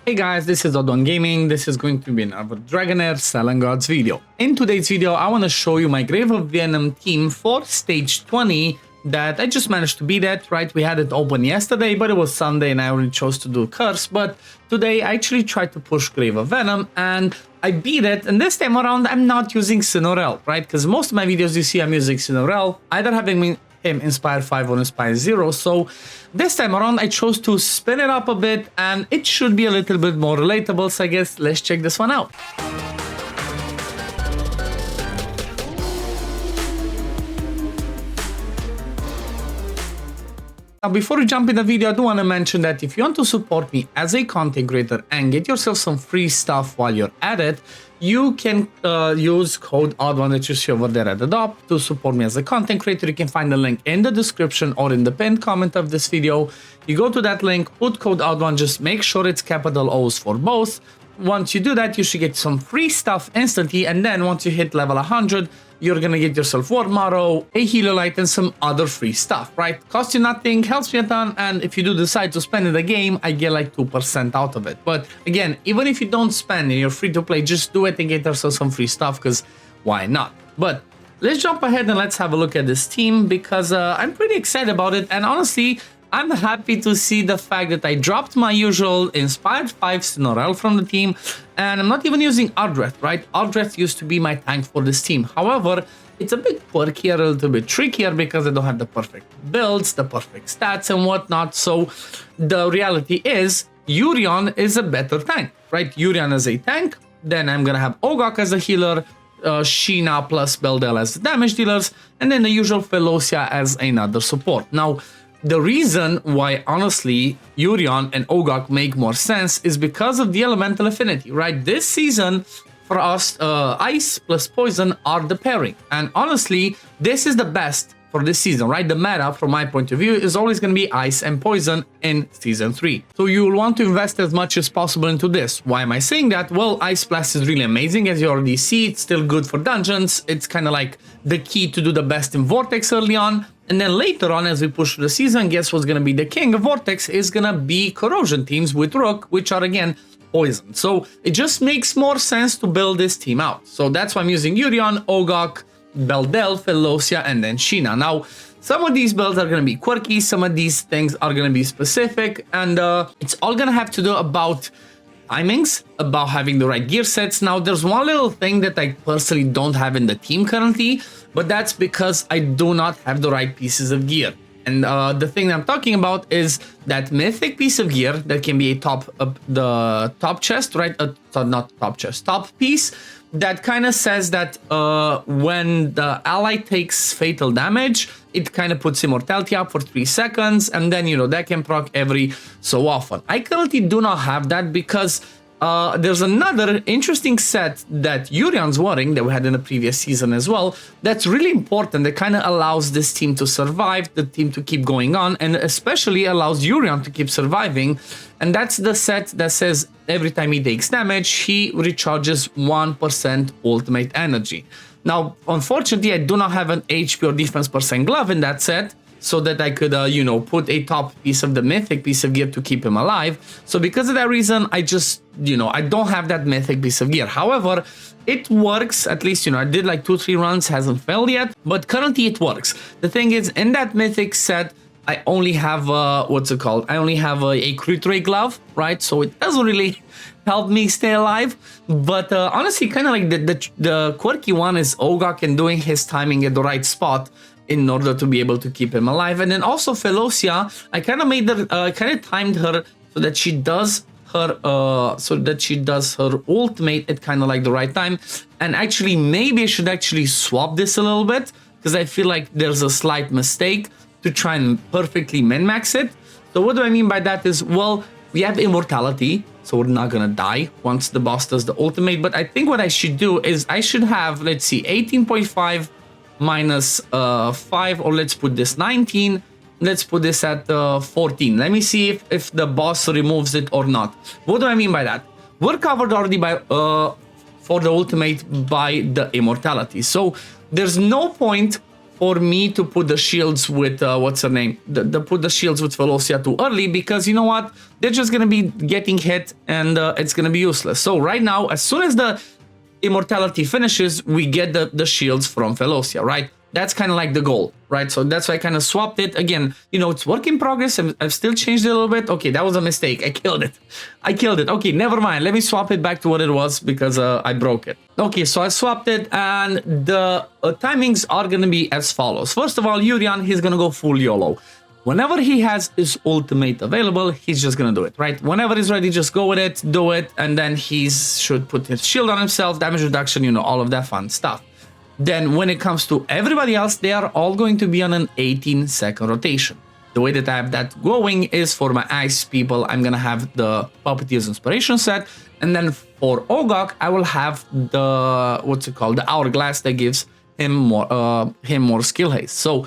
Hey guys, this is OddOneGaming. This is going to be another Dragonheir Selling Gods video. In today's video, I want to show you my Grave of Venom team for stage 20 that I just managed to beat it, right? We had it open yesterday, but it was Sunday and I already chose to do Curse. But today I actually tried to push Grave of Venom and I beat it. And this time around, I'm not using Cinorel, right? Because most of my videos you see I'm using Cinorel, either having him Inspire 5 or Inspire 0. So this time around I chose to spin it up a bit and it should be a little bit more relatable, so I guess let's check this one out. Now, before we jump in the video, I do want to mention that if you want to support me as a content creator and get yourself some free stuff while you're at it, you can use code OddOne that you see over there at the top to support me as a content creator. You can find the link in the description or in the pinned comment of this video. You go to that link, put code OddOne, just make sure it's capital O's for both. Once you do that, you should get some free stuff instantly, and then once you hit level 100, you're gonna get yourself Ward Motto, a Healer Light, and some other free stuff, right? Costs you nothing, helps me a ton, and if you do decide to spend in the game, I get like 2% out of it. But again, even if you don't spend and you're free to play, just do it and get yourself some free stuff, because why not? But let's jump ahead and let's have a look at this team, because I'm pretty excited about it, and honestly, I'm happy to see the fact that I dropped my usual Inspired 5 Cinorel from the team, and I'm not even using Ardreth, right? Ardreth used to be my tank for this team. However, it's a bit quirkier, a little bit trickier, because I don't have the perfect builds, the perfect stats and whatnot. So the reality is, Urion is a better tank, right? Urion as a tank, then I'm gonna have Ogok as a healer, Sheena plus Beldel as the damage dealers, and then the usual Felocia as another support. Now, the reason why, honestly, Urion and Ogok make more sense is because of the elemental affinity, right? This season, for us, Ice plus Poison are the pairing. And honestly, this is the best for this season, right? The meta, from my point of view, is always going to be Ice and Poison in Season 3. So you will want to invest as much as possible into this. Why am I saying that? Well, Ice Blast is really amazing, as you already see. It's still good for dungeons. It's kind of like the key to do the best in Vortex early on. And then later on, as we push through the season, guess what's going to be the king of Vortex is going to be Corrosion teams with Rook, which are, again, Poison. So it just makes more sense to build this team out. So that's why I'm using Urion, Ogok, Beldel, Felocia, and then Sheena. Now, some of these builds are going to be quirky, some of these things are going to be specific, and it's all going to have to do about timings, about having the right gear sets. Now, there's one little thing that I personally don't have in the team currently, but that's because I do not have the right pieces of gear. And the thing that I'm talking about is that mythic piece of gear that can be a the top chest, right? Not top chest, top piece that kind of says that when the ally takes fatal damage, it kind of puts immortality up for 3 seconds, and then, you know, that can proc every so often. I currently do not have that because there's another interesting set that Urion's wearing that we had in the previous season as well. That's really important. That kind of allows this team to survive, the team to keep going on, and especially allows Urion to keep surviving. And that's the set that says every time he takes damage, he recharges 1% ultimate energy. Now, unfortunately, I do not have an HP or defense percent glove in that set, so that I could, you know, put a top piece of the mythic piece of gear to keep him alive. So because of that reason, I just, you know, I don't have that mythic piece of gear. However, it works, at least, you know, I did like 2-3 runs, hasn't failed yet, but currently it works. The thing is, in that mythic set, I only have, what's it called? I only have a crit rate glove, right? So it doesn't really help me stay alive. But honestly, kind of like the quirky one is Ogok and doing his timing at the right spot in order to be able to keep him alive. And then also Felocia, I kind of made her, kind of timed her so that she does her, ultimate at kind of like the right time. And actually, maybe I should actually swap this a little bit, because I feel like there's a slight mistake to try and perfectly min-max it. So what do I mean by that is, well, we have immortality, so we're not gonna die once the boss does the ultimate. But I think what I should do is I should have, let's see, 18.5 minus 5, or let's put this 19, let's put this at 14. Let me see if the boss removes it or not. What do I mean by that? We're covered already by for the ultimate by the immortality, so there's no point for me to put the shields with, what's her name? Put the shields with Velocia too early, because you know what? They're just gonna be getting hit and it's gonna be useless. So right now, as soon as the immortality finishes, we get the shields from Velocia, right? That's kind of like the goal, right? So that's why I kind of swapped it. Again, you know, it's work in progress. I've still changed it a little bit. Okay, that was a mistake. I killed it. Okay, never mind. Let me swap it back to what it was, because I broke it. Okay, so I swapped it, and the timings are going to be as follows. First of all, Urian, he's going to go full YOLO. Whenever he has his ultimate available, he's just going to do it, right? Whenever he's ready, just go with it, do it, and then he should put his shield on himself, damage reduction, you know, all of that fun stuff. Then when it comes to everybody else, they are all going to be on an 18-second rotation. The way that I have that going is for my ice people, I'm going to have the Puppeteer's Inspiration set. And then for Ogok, I will have the, the Hourglass that gives him more skill haste. So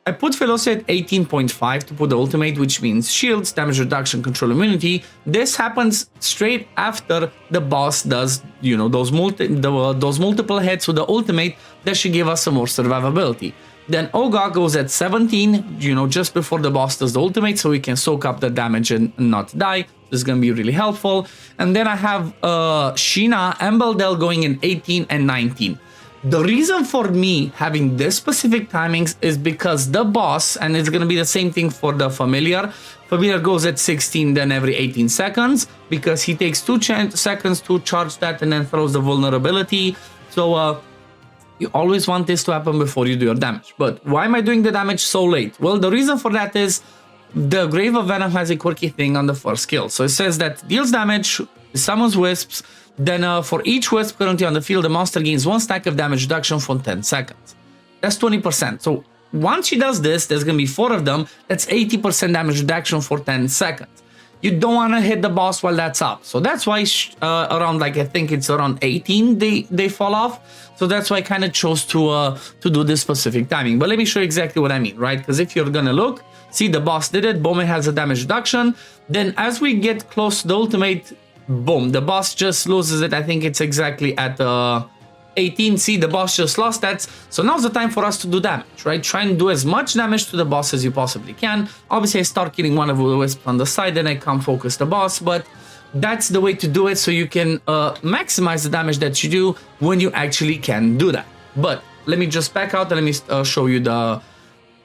I put Velocia at 18.5 to put the ultimate, which means shields, damage reduction, control immunity. This happens straight after the boss does, you know, those multiple hits with the ultimate that should give us some more survivability. Then Ogok goes at 17, you know, just before the boss does the ultimate, so we can soak up the damage and not die. This is going to be really helpful. And then I have Sheena and Beldel going in 18 and 19. The reason for me having this specific timings is because the boss, and it's going to be the same thing for the Familiar. Familiar goes at 16, then every 18 seconds, because he takes 2 seconds to charge that and then throws the vulnerability. So you always want this to happen before you do your damage. But why am I doing the damage so late? Well, the reason for that is the Grave of Venom has a quirky thing on the first skill. So it says that deals damage, summons wisps. Then for each wisp currently on the field, the monster gains 1 stack of damage reduction for 10 seconds. That's 20%. So once she does this, there's going to be 4 of them. That's 80% damage reduction for 10 seconds. You don't want to hit the boss while that's up. So that's why around, like, I think it's around 18 they fall off. So that's why I kind of chose to do this specific timing. But let me show you exactly what I mean, right? Because if you're going to look, see, the boss did it. Bowman has a damage reduction. Then as we get close to the ultimate, boom, the boss just loses it. I think it's exactly at 18. See, the boss just lost that. So now's the time for us to do damage, right? Try and do as much damage to the boss as you possibly can. Obviously, I start killing one of the wisps on the side, then I come focus the boss, but that's the way to do it, so you can maximize the damage that you do when you actually can do that. But let me just back out and let me show you the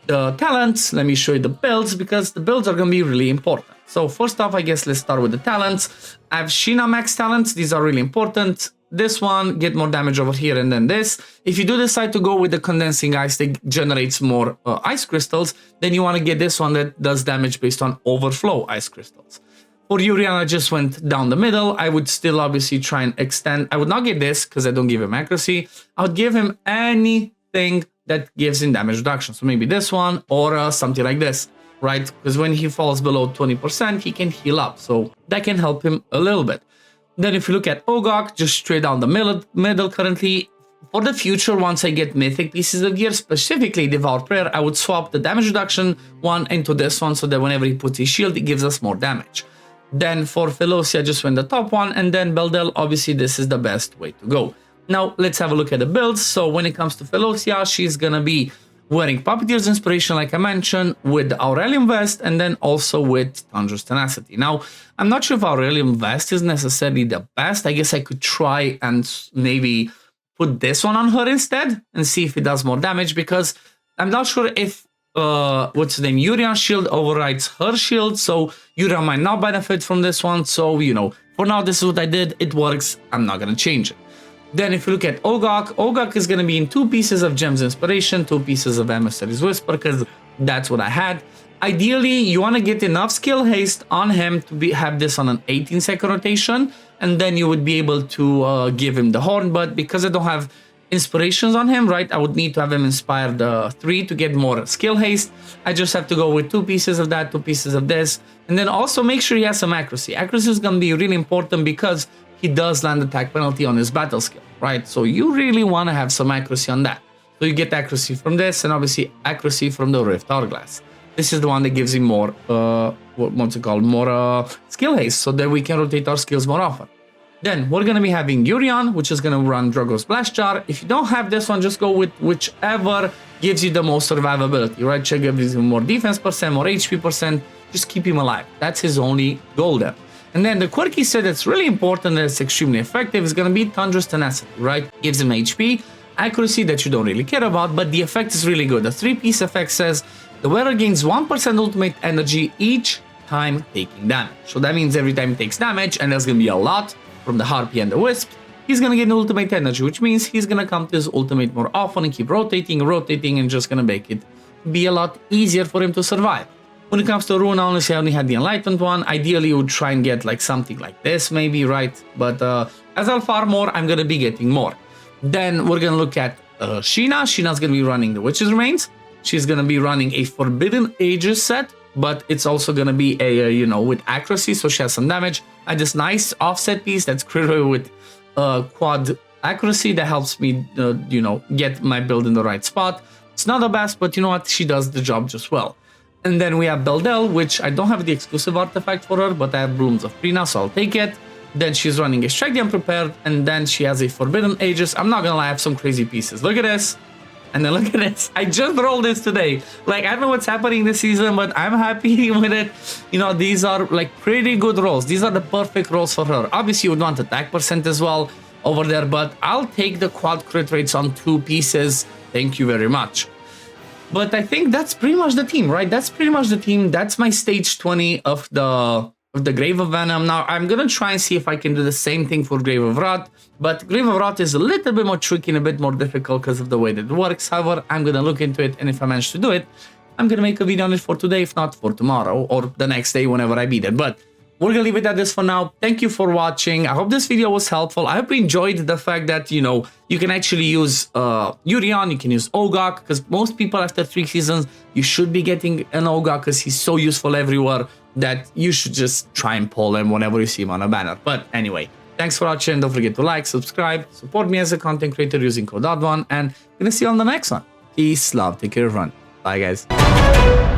talents. Let me show you the builds, because the builds are going to be really important. So first off, I guess let's start with the talents. I have Sheena max talents. These are really important. This one, get more damage over here, and then this. If you do decide to go with the condensing ice that generates more ice crystals, then you want to get this one that does damage based on overflow ice crystals. For Urian, I just went down the middle. I would still obviously try and extend. I would not get this because I don't give him accuracy. I would give him anything that gives him damage reduction. So maybe this one or something like this, right? Because when he falls below 20%, he can heal up. So that can help him a little bit. Then if you look at Ogok, just straight down the middle currently. For the future, once I get mythic pieces of gear, specifically Devour Prayer, I would swap the damage reduction one into this one, so that whenever he puts his shield, it gives us more damage. Then for Velocia, I just went the top one, and then Beldel, obviously this is the best way to go. Now let's have a look at the builds. So when it comes to Velocia, she's gonna be wearing Puppeteer's Inspiration, like I mentioned, with the Aurelium Vest, and then also with Thunder's Tenacity. Now, I'm not sure if Aurelium Vest is necessarily the best. I guess I could try and maybe put this one on her instead and see if it does more damage, because I'm not sure if Urian's shield overrides her shield, so Urian might not benefit from this one. So, you know, for now, this is what I did. It works. I'm not gonna change it. Then if you look at Ogok, Ogok is going to be in 2 pieces of Gem's Inspiration, 2 pieces of Emissary's Whisper, because that's what I had. Ideally, you want to get enough skill haste on him to have this on an 18-second rotation, and then you would be able to give him the horn. But because I don't have inspirations on him, right, I would need to have him inspired 3 to get more skill haste. I just have to go with 2 pieces of that, 2 pieces of this, and then also make sure he has some accuracy. Accuracy is going to be really important because he does land attack penalty on his battle skill, right? So you really want to have some accuracy on that. So you get accuracy from this, and obviously accuracy from the Rift Hourglass. This is the one that gives him more, more skill haste, so that we can rotate our skills more often. Then we're going to be having Urion, which is going to run Drago's Blast Jar. If you don't have this one, just go with whichever gives you the most survivability, right? Check gives him more defense percent, more HP percent. Just keep him alive. That's his only goal there. And then the Quirky set that's really important and it's extremely effective is going to be Tundra's Tenacity, right? Gives him HP, accuracy that you don't really care about, but the effect is really good. The 3-piece effect says the wearer gains 1% ultimate energy each time taking damage. So that means every time he takes damage, and there's going to be a lot from the Harpy and the Wisp, he's going to get ultimate energy, which means he's going to come to his ultimate more often and keep rotating, and just going to make it be a lot easier for him to survive. When it comes to Rune, honestly, I only had the Enlightened one. Ideally, you would try and get like something like this, maybe, right? But as I'll farm more, I'm going to be getting more. Then we're going to look at Sheena. Sheena's going to be running the Witch's Remains. She's going to be running a Forbidden Ages set, but it's also going to be a, you know, with accuracy, so she has some damage. And this nice offset piece that's created with quad accuracy that helps me, you know, get my build in the right spot. It's not the best, but you know what? She does the job just well. And then we have Beldel, which I don't have the exclusive artifact for her, but I have Blooms of Prina, so I'll take it. Then she's running a Strike the Unprepared, and then she has a Forbidden Aegis. I'm not gonna lie, I have some crazy pieces. Look at this. And then look at this. I just rolled this today. Like, I don't know what's happening this season, but I'm happy with it. You know, these are like pretty good rolls. These are the perfect rolls for her. Obviously, you would want attack percent as well over there, but I'll take the quad crit rates on 2 pieces. Thank you very much. But I think that's pretty much the team, right? That's pretty much the team. That's my stage 20 of the Grave of Venom. Now, I'm going to try and see if I can do the same thing for Grave of Rot. But Grave of Rot is a little bit more tricky and a bit more difficult because of the way that it works. However, I'm going to look into it. And if I manage to do it, I'm going to make a video on it for today, if not for tomorrow or the next day, whenever I beat it. But we're going to leave it at this for now. Thank you for watching. I hope this video was helpful. I hope you enjoyed the fact that, you know, you can actually use Urion, you can use Ogok, because most people after 3 seasons, you should be getting an Ogok because he's so useful everywhere that you should just try and pull him whenever you see him on a banner. But anyway, thanks for watching. Don't forget to like, subscribe, support me as a content creator using code OddOne, and I'm going to see you on the next one. Peace, love, take care, everyone. Bye, guys.